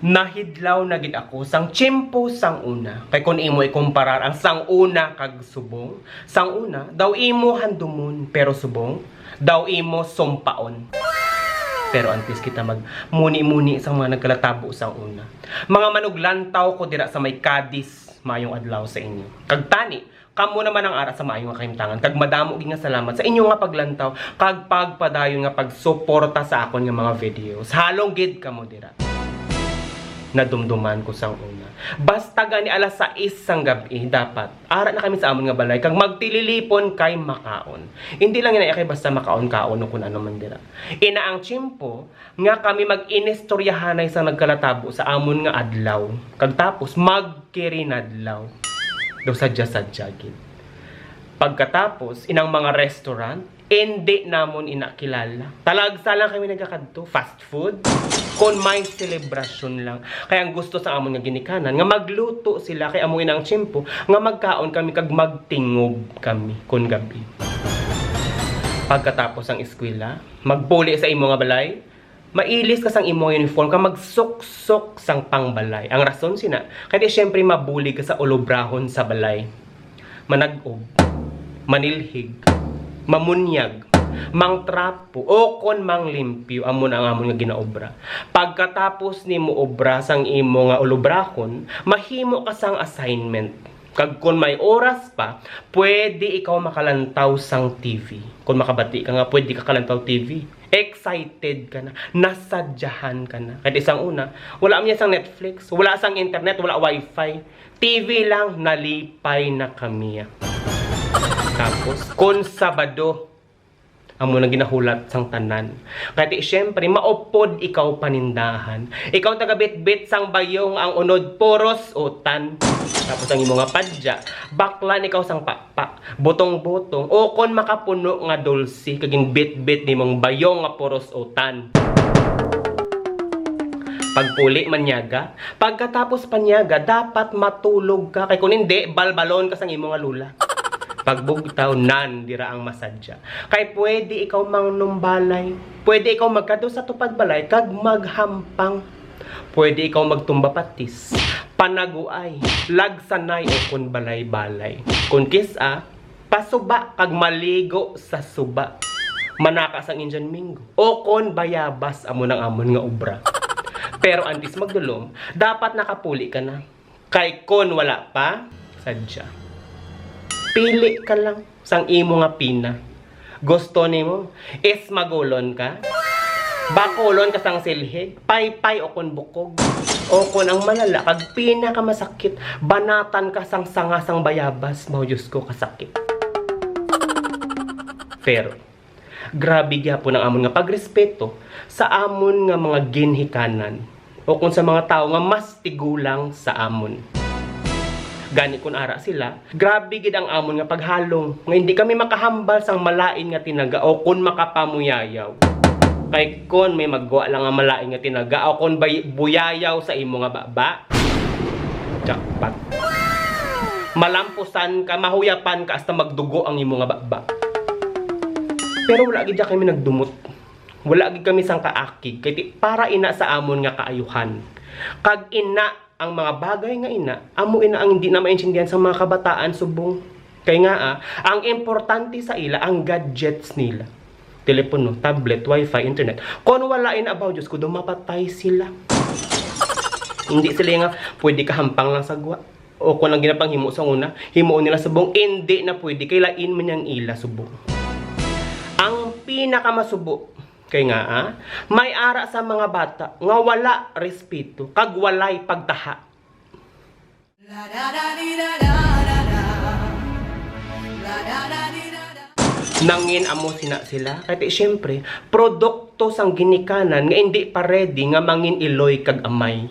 Nahidlaw na gid ako sang tiyempo sang una. Kay kun imo ikumparar ang sang una kag subong, sang una daw imo handumon pero subong daw imo sumpaon. Pero antes kita mag muni-muni sa mga nagkalatabo sang una. Mga manuglantaw ko dira sa may Cadiz, mayong adlaw sa inyo. Kag tani, kamo naman ang ara sa maayong nga kahimtangan. Kag madamo gi nga salamat sa inyo nga paglantaw kag pagpadayon nga pagsuporta sa akon nga mga videos. Halong gid kamo dira. Nadumduman ko sang una. Basta gani alas 6 sang gabi, dapat ara na kami sa amon nga balay kag magtililipon kay makaon. Hindi lang ina kay basta makaon-kaon no kun ano man dira. Ina ang tiyempo nga kami mag-inistoryahanay sa nagkalatabo sa amon nga adlaw. Kag tapos magkirinadlaw. Daw sadya-sadya gid. Pagkatapos inang mga restaurant hindi namon inakilala. Talagsa lang kami nagakadto, fast food. Kon may celebration lang. Kaya ang gusto sa amon nga ginikanan, nga magluto sila kay amo inang tiyempo, nga magkaon kami kag magtingob kami kon gabi. Pagkatapos ang eskwela, magbuli sa imo nga balay, mailis ka sang imo uniform ka magsuksok sang pangbalay. Ang rason sina, kaya syempre mabuli ka sa ulubrahon sa balay. Manag-ob, manilhig, mamunyag, mangtrapo o kon manglimpyo amon ang amon nga ginaobra. Pagkatapos nimo obra sang imo nga ulubrahon, mahimo ka sang assignment. Kag kon may oras pa, pwede ikaw makalantaw sang TV. Kung makabati ka nga, pwede ka kalantaw TV. Excited ka na, nasadyahan ka na. Kahit isang una, wala man sang Netflix, wala sang internet, wala wifi. TV lang, nalipay na kami. Tapos, kon Sabado, amo na ginahulat sang tanan. Kaya syempre, maupod ikaw panindahan. Ikaw tagabit-bit sang bayong ang unod poros utan. Tapos ang imo nga padya, baklan ikaw sang pakpak, butong-butong, o kon makapuno nga dulce, kaging bit-bit ni mong bayong nga poros utan. Pagpuli manyaga, pagkatapos panyaga, dapat matulog ka. Kay kung hindi, balbalon ka sang imo nga lula. Pagbugtaw, nan, dira ang masadya. Kay pwede ikaw mangnumbalay, pwede ikaw magkado sa tupad balay, kag maghampang. Pwede ikaw magtumba patis, panaguay, lagsanay o kun balay-balay. Kun kisa, pasuba, kag maligo sa suba. Manakas ang Indian Mingo, o kon bayabas amon ang amon nga obra. Pero antes magdulom, dapat nakapuli ka na. Kay kon wala pa, sadya. Pili ka lang sang imo nga pina. Gusto nimo is magulon ka? Bakulon ka sang silhig, paypay o kon bukog. O kon ang malala kag pina ka masakit, banatan ka sang sanga sang bayabas, mao Diyos ko kasakit. Pero grabe gyapon ang amon nga pagrespeto sa amon nga mga ginhikanan o kung sa mga tao nga mas tigulang sa amon. Gani kun ara sila, grabe gid ang amon nga paghalong nga hindi kami makahambal sang malain nga tinaga o kun makapamuyayaw. Kay kon may magwa lang nga malain nga tinaga o kun buyayaw sa imo nga baba, jackpot. Malampusan ka, mahuyapan ka hasta magdugo ang imo nga baba. Pero wala gid kami nagdumot. Wala gid kami sang kaakig kay para ina sa amon nga kaayuhan. Kag ina ang mga bagay nga ina, amo ina ang hindi na maintindihan sa mga kabataan subong. Kay nga ang importante sa ila ang gadgets nila. Telepono, tablet, wifi, internet. Kung wala ina about Diyos ko, dumapatay sila. Hindi sila nga pwede ka hampang lang sagwa. O kung ang ginapang himo sa una, himuon nila subong, hindi na pwede. Kailain man niyang ila subong. Ang pinakamasubo, kay nga may ara sa mga bata nga wala respeto kag walay pagtaha. Nangin amo sila kay syempre produkto sang ginikanan nga hindi pa ready nga mangin iloy kag amay.